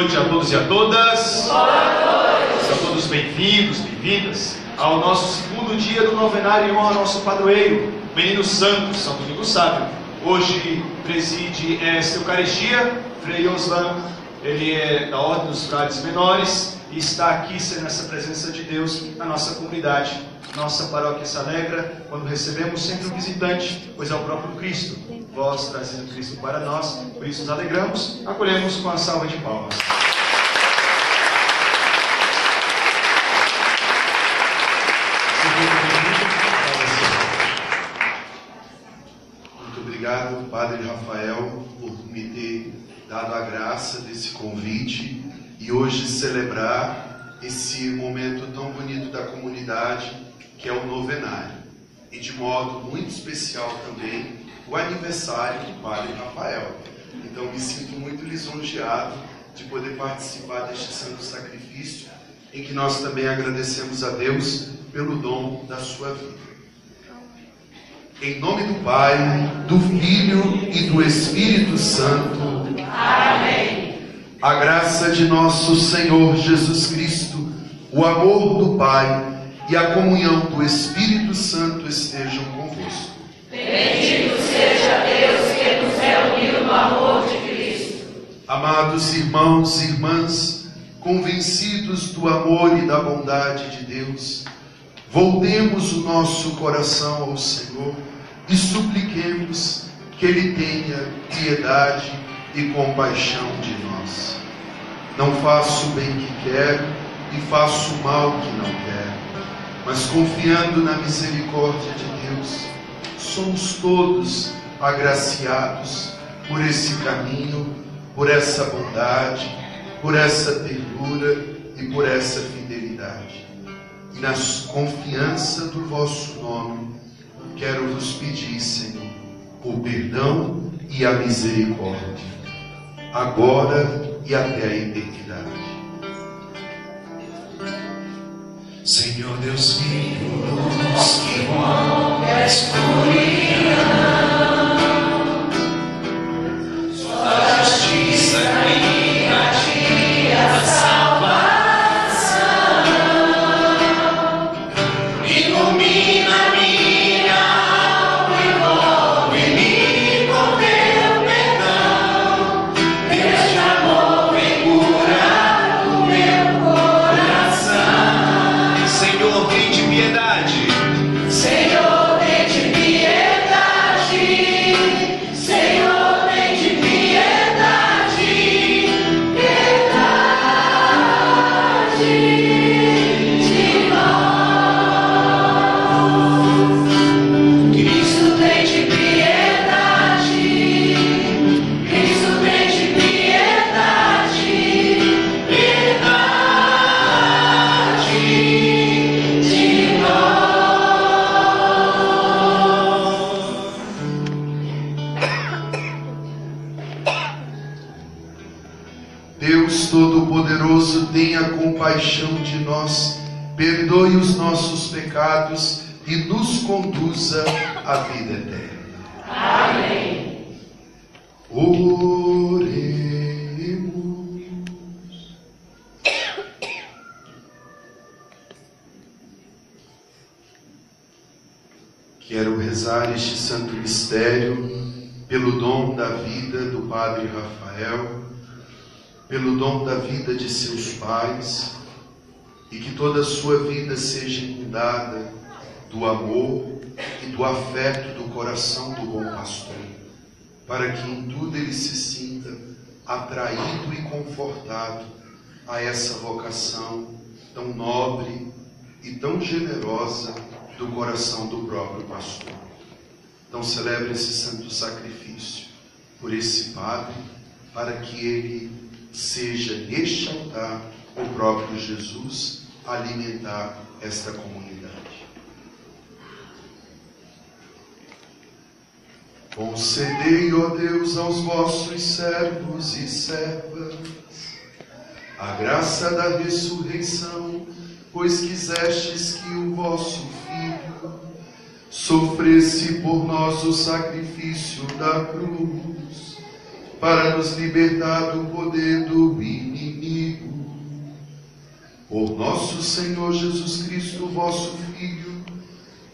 noite a todos e a todas. Boa noite. Sejam todos bem-vindos, bem-vindas ao nosso segundo dia do novenário em honra ao nosso padroeiro, Menino Santo, São Domingos Sábio. Hoje preside esta Eucaristia, Frei Oslan, ele é da Ordem dos Frades Menores e está aqui sendo essa presença de Deus na nossa comunidade. Nossa paróquia se alegra quando recebemos sempre um visitante, pois é o próprio Cristo. Vós trazendo Cristo para nós, por isso nos alegramos, acolhemos com a salva de palmas. Muito obrigado, Padre Rafael, por me ter dado a graça desse convite e hoje celebrar esse momento tão bonito da comunidade, que é o novenário. E de modo muito especial também, o aniversário do Padre Rafael. Então me sinto muito lisonjeado de poder participar deste santo sacrifício, em que nós também agradecemos a Deus pelo dom da sua vida. Em nome do Pai, do Filho e do Espírito Santo. Amém. A graça de nosso Senhor Jesus Cristo, o amor do Pai e a comunhão do Espírito Santo estejam convosco. Bendito seja Deus que nos reuniu no amor de Cristo. Amados irmãos e irmãs, convencidos do amor e da bondade de Deus, voltemos o nosso coração ao Senhor e supliquemos que Ele tenha piedade e compaixão de nós. Não faço o bem que quero e faço o mal que não quero, mas confiando na misericórdia de Deus, somos todos agraciados por esse caminho, por essa bondade, por essa ternura e por essa fidelidade. E na confiança do vosso nome, quero vos pedir, Senhor, o perdão e a misericórdia, agora e até a eternidade. Senhor Deus vivo, luz que rompe a escuridão, sua justiça que irradia a salvação, ilumina minha alma, envolve-me com teu perdão, Deus de amor vem curar o meu coração. Senhor, tem de piedade. Senhor, tem de piedade. Senhor, tem de piedade. Piedade de nós. Cristo tem de piedade. Cristo tem de piedade. Piedade de nós. Deus Todo-Poderoso, tenha compaixão de nós, perdoe os nossos pecados e nos conduza à vida eterna. Amém. Oremos. Quero rezar este santo mistério pelo dom da vida do Padre Rafael, pelo dom da vida de seus pais, e que toda a sua vida seja inundada do amor e do afeto do coração do bom pastor, para que em tudo ele se sinta atraído e confortado a essa vocação tão nobre e tão generosa do coração do próprio pastor. Então celebre esse santo sacrifício por esse Padre, para que ele seja neste altar o próprio Jesus a alimentar esta comunidade. Concedei, ó Deus, aos vossos servos e servas a graça da ressurreição, pois quisestes que o vosso Filho sofresse por nós o sacrifício da cruz, para nos libertar do poder do inimigo. Por nosso Senhor Jesus Cristo, vosso Filho,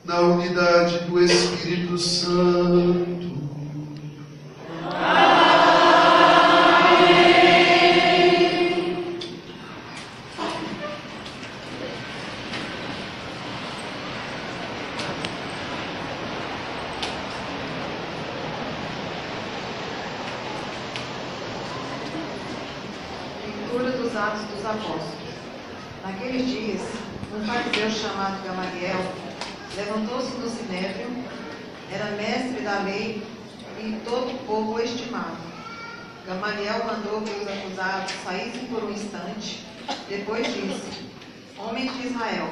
na unidade do Espírito Santo. Leitura dos Atos dos Apóstolos. Naqueles dias, um fariseu chamado Gamaliel levantou-se no sinédrio, era mestre da lei e todo o povo o estimava. Gamaliel mandou que os acusados saíssem por um instante, depois disse: Homens de Israel,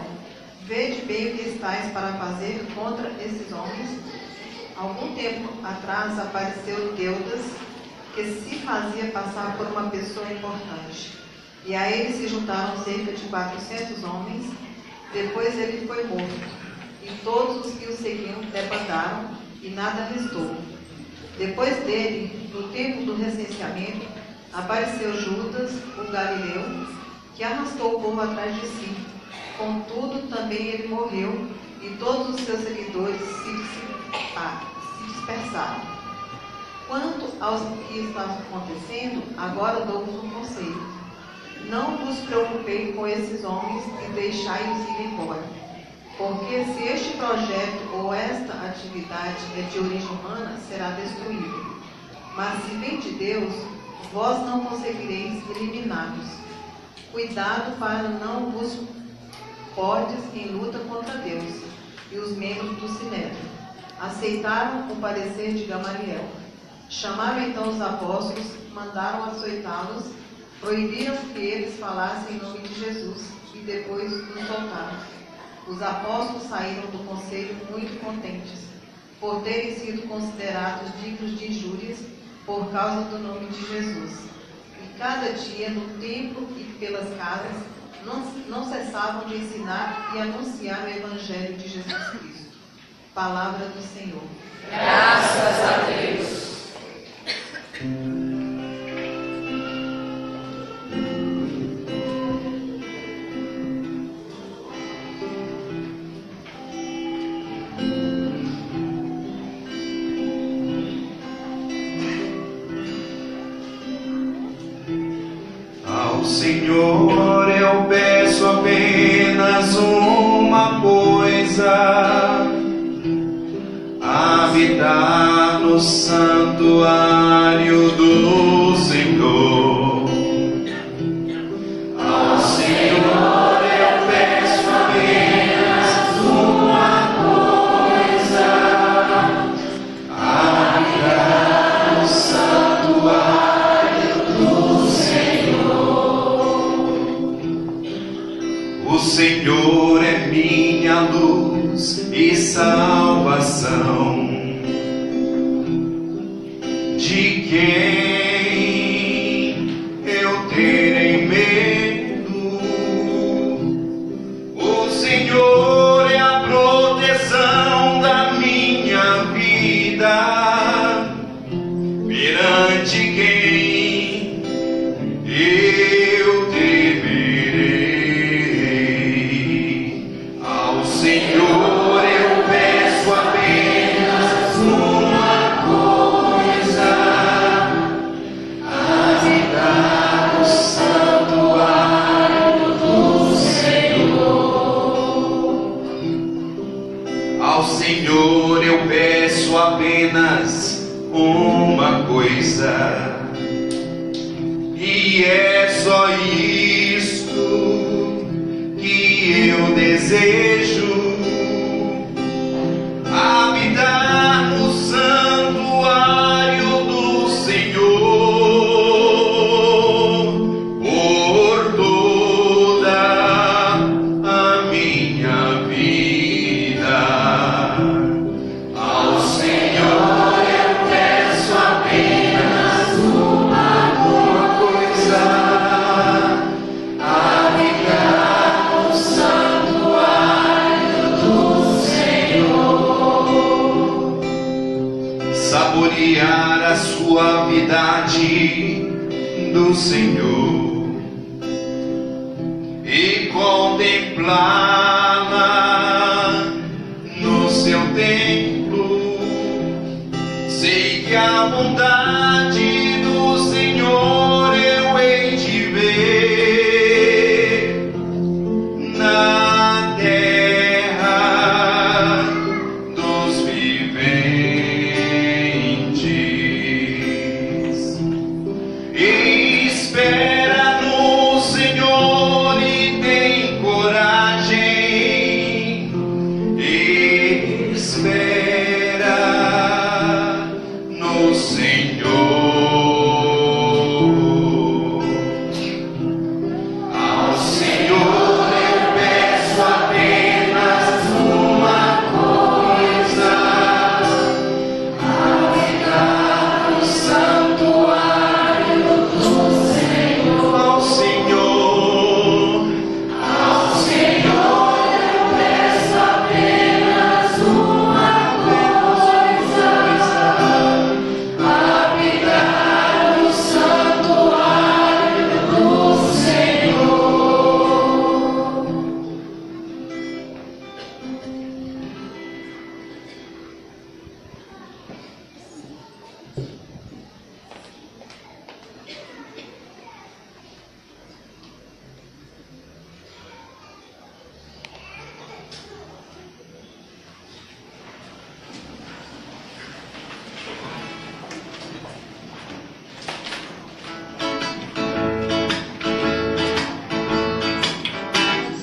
vede bem o que estáis para fazer contra esses homens. Algum tempo atrás apareceu Teudas, que se fazia passar por uma pessoa importante. E a ele se juntaram cerca de 400 homens. Depois ele foi morto. E todos os que o seguiam debandaram, e nada restou. Depois dele, no tempo do recenseamento, apareceu Judas, o Galileu, que arrastou o povo atrás de si. Contudo, também ele morreu, e todos os seus seguidores se dispersaram. Quanto aos que estavam acontecendo, agora dou-vos um conselho. Não vos preocupeis com esses homens e deixai-os ir embora. Porque se este projeto ou esta atividade é de origem humana, será destruído. Mas se vem de Deus, vós não conseguireis eliminá-los. Cuidado para não vos pordes em luta contra Deus. E os membros do sinédrio aceitaram o parecer de Gamaliel. Chamaram então os apóstolos, mandaram açoitá-los, proibiram que eles falassem em nome de Jesus e depois os soltaram. Os apóstolos saíram do conselho muito contentes, por terem sido considerados dignos de injúrias por causa do nome de Jesus. E cada dia, no templo e pelas casas, não cessavam de ensinar e anunciar o Evangelho de Jesus Cristo. Palavra do Senhor. Graças a Deus. Ao Senhor eu peço apenas uma coisa: habitar no santuário do Senhor. Ao Senhor eu peço apenas uma coisa: habitar no santuário do Senhor. O Senhor é minha luz e salvação. De quem eu terei medo? O Senhor é a proteção da minha vida, perante quem eu temerei. Ao Senhor eu peço apenas uma coisa: habitar no santuário do Senhor. Ao Senhor eu peço apenas uma coisa, e é só isto que eu desejo: habitar no santuário do Senhor por toda a minha vida. Ao Senhor eu peço apenas uma coisa: habitar no santuário saborear a suavidade do Senhor e contemplá-la no seu templo. Sei que a bondade do Senhor eu hei de ver na terra dos viventes. Espera no Senhor e tem coragem. Espera no Senhor. Ao Senhor eu peço apenas uma coisa: habitar no santuário do Senhor. Ao Senhor eu peço apenas uma coisa: habitar no santuário do Senhor.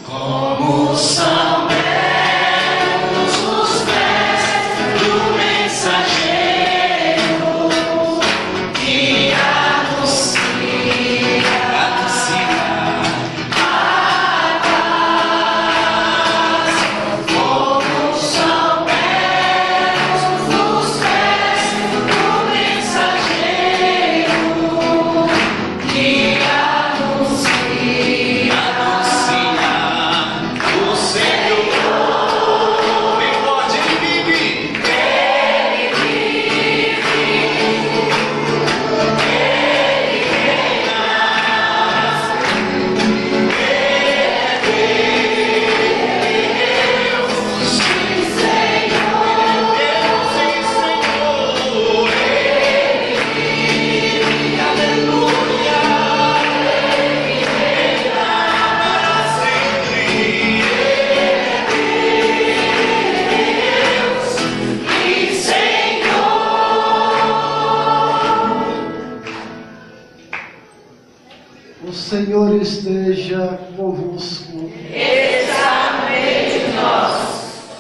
Como são belos os pés do mensageiro que anuncia a paz. Como são belos os pés do mensageiro que anuncia o Senhor. Bem forte, Ele vive. O Senhor esteja convosco. Está no meio de nós.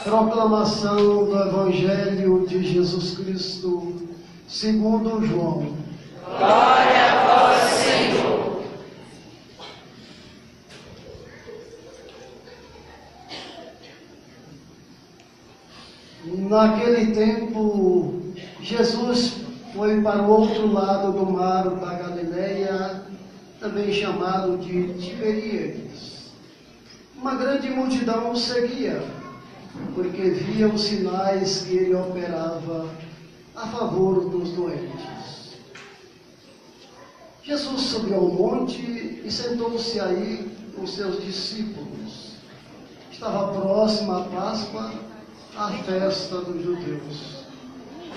Proclamação do Evangelho de Jesus Cristo, segundo João. Glória a vós, Senhor. Naquele tempo, Jesus foi para o outro lado do mar da Galileia, também chamado de Tiberíades. Uma grande multidão o seguia, porque via os sinais que ele operava a favor dos doentes. Jesus subiu ao monte e sentou-se aí com seus discípulos. Estava próxima a Páscoa, a festa dos judeus.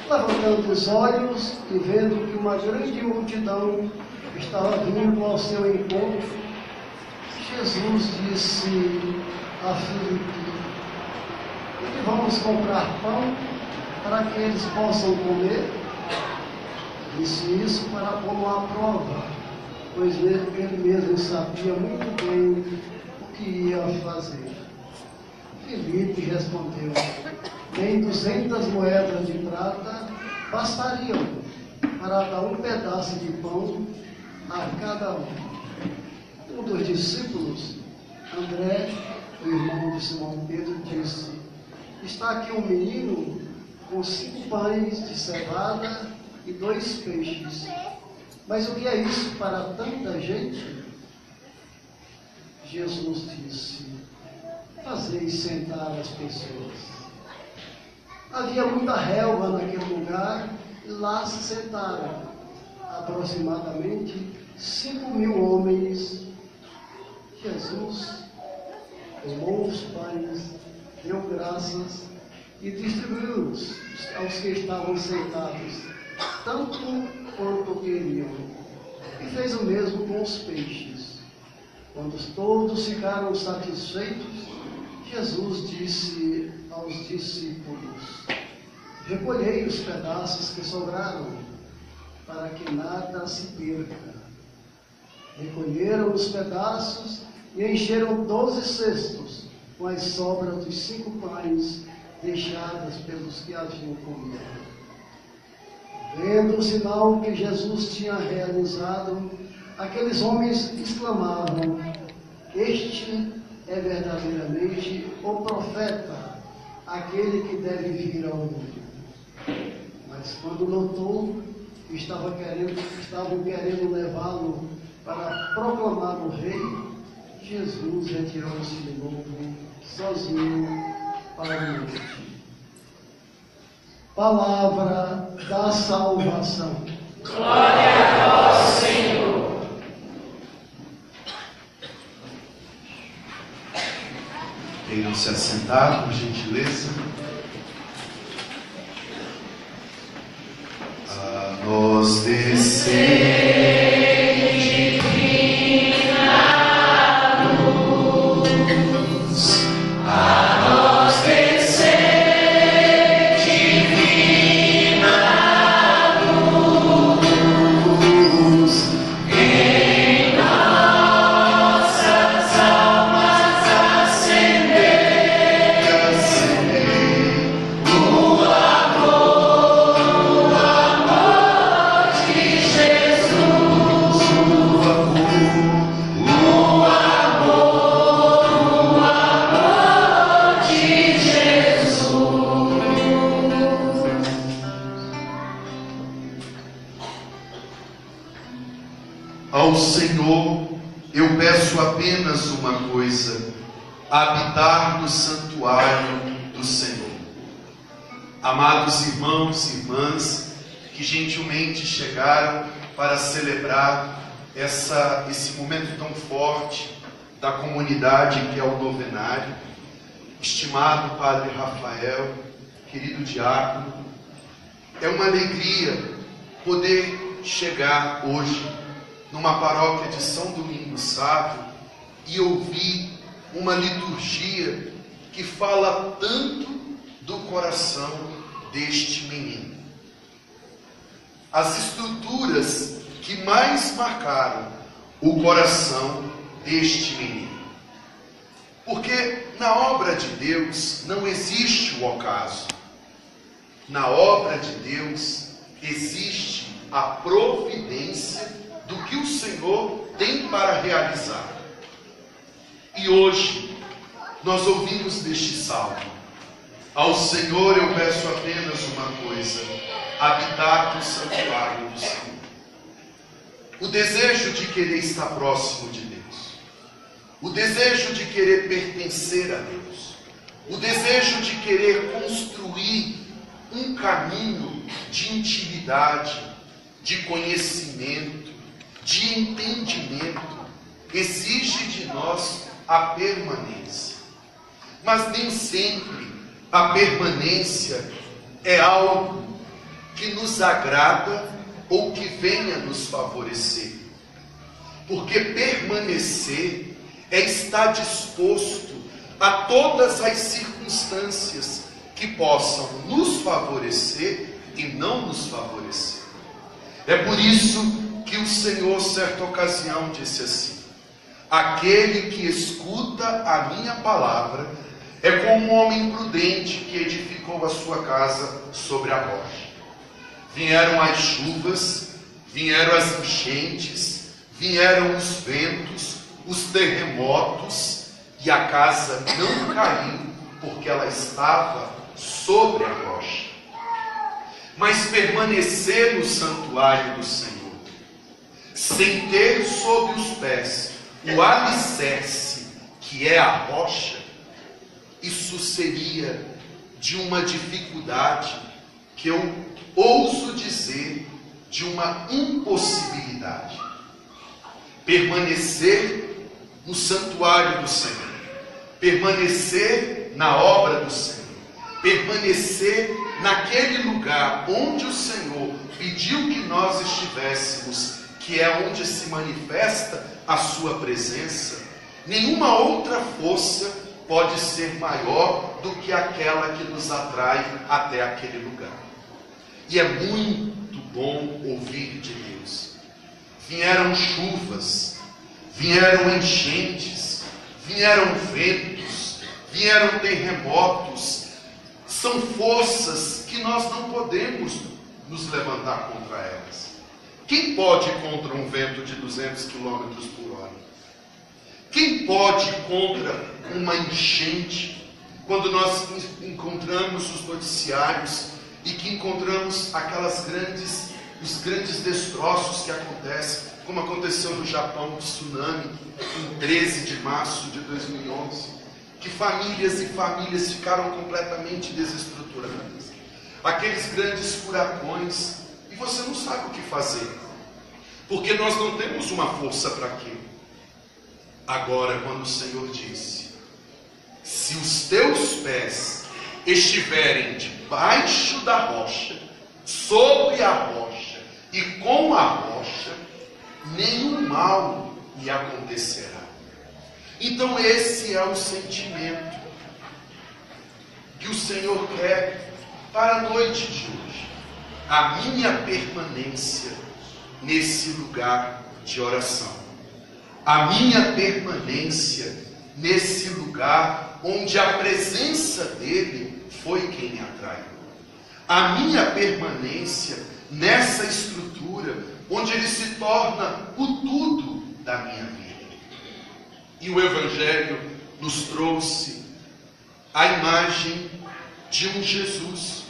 Levantando os olhos e vendo que uma grande multidão estava vindo ao seu encontro, Jesus disse a Filipe: "E vamos comprar pão para que eles possam comer?" Disse isso para pô-lo à prova, pois ele mesmo sabia muito bem o que ia fazer. Filipe respondeu: "Nem 200 moedas de prata bastariam para dar um pedaço de pão a cada um." Um dos discípulos, André, o irmão de Simão Pedro, disse: "Está aqui um menino com 5 pães de cevada e 2 peixes. Mas o que é isso para tanta gente?" Jesus disse: "Fazei sentar as pessoas." Havia muita relva naquele lugar lá se sentaram aproximadamente 5.000 homens. Jesus tomou os pães, deu graças e distribuiu-os aos que estavam sentados, tanto quanto queriam. E fez o mesmo com os peixes. Quando todos ficaram satisfeitos, Jesus disse aos discípulos: recolhei os pedaços que sobraram, para que nada se perca. Recolheram os pedaços e encheram 12 cestos com as sobras dos 5 pães deixadas pelos que haviam comido. Vendo o sinal que Jesus tinha realizado, aqueles homens exclamavam: este é verdadeiramente o profeta, aquele que deve vir ao mundo. Mas quando notou que estavam querendo levá-lo para proclamar o rei, Jesus retirou-se de novo, sozinho, para o monte. Palavra da salvação. Glória a vós, Senhor. Queiram se assentar, por gentileza. A nós descer. Ao Senhor eu peço apenas uma coisa: habitar no santuário do Senhor. Amados irmãos e irmãs que gentilmente chegaram para celebrar esse momento tão forte da comunidade que é o novenário, estimado Padre Rafael, querido diácono, é uma alegria poder chegar hoje numa paróquia de São Domingos Sávio e ouvir uma liturgia que fala tanto do coração deste menino. As estruturas que mais marcaram o coração deste menino. Porque na obra de Deus não existe o ocaso. Na obra de Deus existe a providência do que o Senhor tem para realizar. E hoje nós ouvimos deste salmo: ao Senhor eu peço apenas uma coisa: habitar no santuário do Senhor. O desejo de querer estar próximo de Deus, o desejo de querer pertencer a Deus, o desejo de querer construir um caminho de intimidade, de conhecimento, de entendimento, exige de nós a permanência. Mas nem sempre a permanência é algo que nos agrada ou que venha nos favorecer. Porque permanecer é estar disposto a todas as circunstâncias que possam nos favorecer e não nos favorecer. É por isso que o Senhor, certa ocasião, disse assim: aquele que escuta a minha palavra é como um homem prudente que edificou a sua casa sobre a rocha. Vieram as chuvas, vieram as enchentes, vieram os ventos, os terremotos, e a casa não caiu, porque ela estava sobre a rocha. Mas permanecer no santuário do Senhor, sem ter sob os pés o alicerce, que é a rocha, isso seria de uma dificuldade que eu ouso dizer, de uma impossibilidade: permanecer no santuário do Senhor, permanecer na obra do Senhor, permanecer naquele lugar onde o Senhor pediu que nós estivéssemos, que é onde se manifesta a sua presença. Nenhuma outra força pode ser maior do que aquela que nos atrai até aquele lugar. E é muito bom ouvir de Deus. Vieram chuvas, vieram enchentes, vieram ventos, vieram terremotos. São forças que nós não podemos nos levantar contra elas. Quem pode ir contra um vento de 200 km por hora? Quem pode ir contra uma enchente? Quando nós encontramos os noticiários e que encontramos os grandes destroços que acontecem, como aconteceu no Japão, o tsunami, em 13 de março de 2011, que famílias e famílias ficaram completamente desestruturadas. Aqueles grandes furacões, e você não sabe o que fazer, porque nós não temos uma força para aquilo. Agora, quando o Senhor disse: se os teus pés estiverem debaixo da rocha, sobre a rocha e com a rocha, nenhum mal lhe acontecerá. Então esse é o sentimento que o Senhor quer para a noite de hoje. A minha permanência nesse lugar de oração. A minha permanência nesse lugar onde a presença dele foi quem me atraiu. A minha permanência nessa estrutura onde ele se torna o tudo da minha vida. E o Evangelho nos trouxe a imagem de um Jesus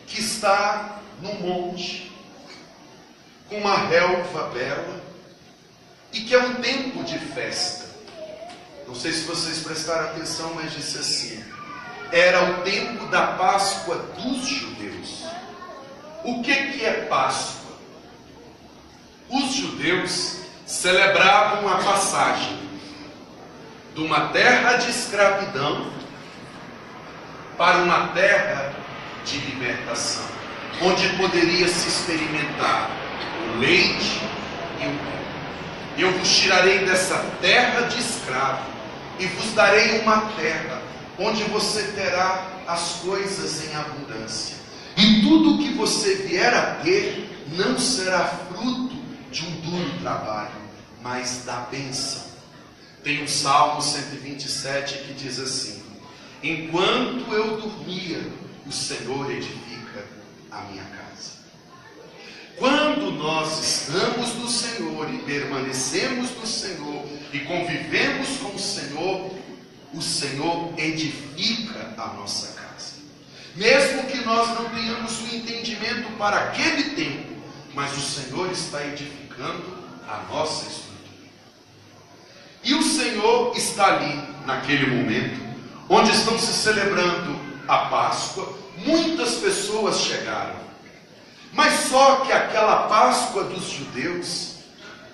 que está no monte, com uma relva bela, e que é um tempo de festa. Não sei se vocês prestaram atenção, mas disse assim: era o tempo da Páscoa dos judeus. O que é Páscoa? Os judeus celebravam a passagem de uma terra de escravidão para uma terra de libertação, onde poderia se experimentar o leite e o mel. Eu vos tirarei dessa terra de escravo e vos darei uma terra onde você terá as coisas em abundância. E tudo que você vier a ter não será fruto de um duro trabalho, mas da bênção. Tem um Salmo 127 que diz assim: enquanto eu dormia, o Senhor edifica a minha casa. Quando nós estamos no Senhor e permanecemos no Senhor e convivemos com o Senhor edifica a nossa casa. Mesmo que nós não tenhamos o entendimento para aquele tempo, mas o Senhor está edificando a nossa estrutura. E o Senhor está ali, naquele momento, onde estão se celebrando a Páscoa. Muitas pessoas chegaram. Mas só que aquela Páscoa dos judeus,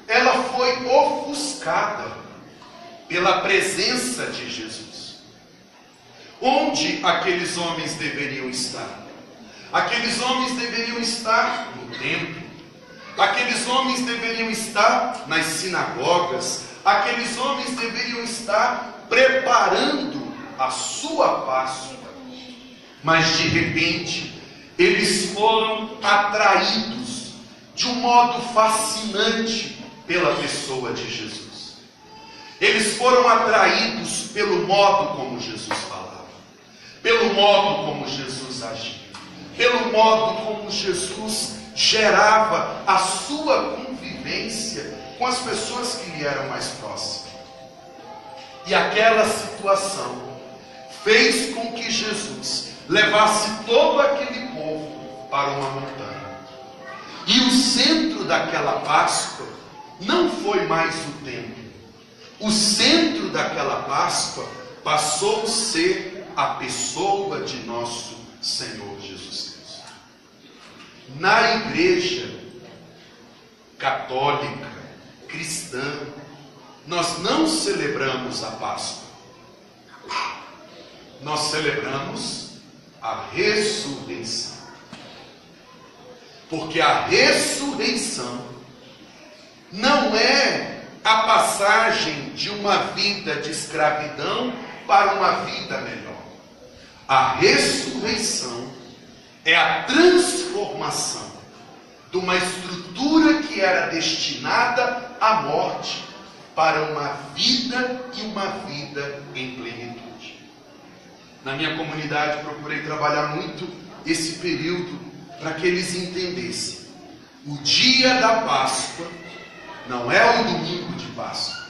ela foi ofuscada pela presença de Jesus. Onde aqueles homens deveriam estar? Aqueles homens deveriam estar no templo. Aqueles homens deveriam estar nas sinagogas. Aqueles homens deveriam estar preparando a sua Páscoa. Mas de repente, eles foram atraídos de um modo fascinante pela pessoa de Jesus. Eles foram atraídos pelo modo como Jesus falava, pelo modo como Jesus agia, pelo modo como Jesus gerava a sua convivência com as pessoas que lhe eram mais próximas. E aquela situação fez com que Jesus levasse todo aquele povo para uma montanha. E o centro daquela Páscoa não foi mais o templo. O centro daquela Páscoa passou a ser a pessoa de nosso Senhor Jesus Cristo. Na igreja católica, cristã, nós não celebramos a Páscoa. Nós celebramos a ressurreição. Porque a ressurreição não é a passagem de uma vida de escravidão para uma vida melhor. A ressurreição é a transformação de uma estrutura que era destinada à morte para uma vida e uma vida em plenitude. Na minha comunidade procurei trabalhar muito esse período para que eles entendessem. O dia da Páscoa não é o domingo de Páscoa.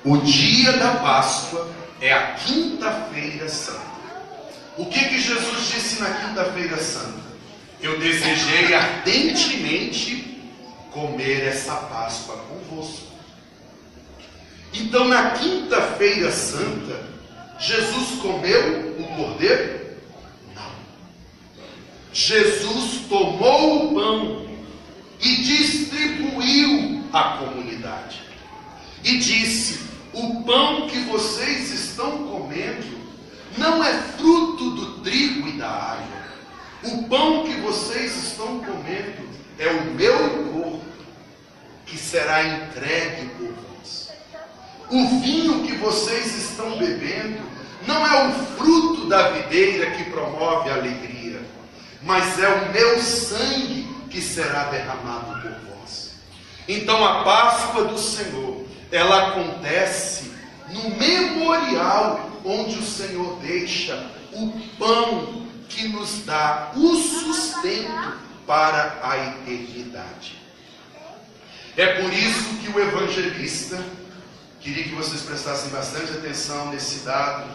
O dia da Páscoa é a quinta-feira santa. O que Jesus disse na quinta-feira santa? Eu desejei ardentemente comer essa Páscoa convosco. Então, na quinta-feira santa, Jesus comeu o cordeiro? Não. Jesus tomou o pão e distribuiu à comunidade. E disse: o pão que vocês estão comendo não é fruto do trigo e da água. O pão que vocês estão comendo é o meu corpo, que será entregue por vós. O vinho que vocês estão bebendo não é o fruto da videira que promove a alegria, mas é o meu sangue que será derramado por vós. Então a Páscoa do Senhor, ela acontece no memorial onde o Senhor deixa o pão que nos dá o sustento para a eternidade. É por isso que o evangelista, queria que vocês prestassem bastante atenção nesse dado,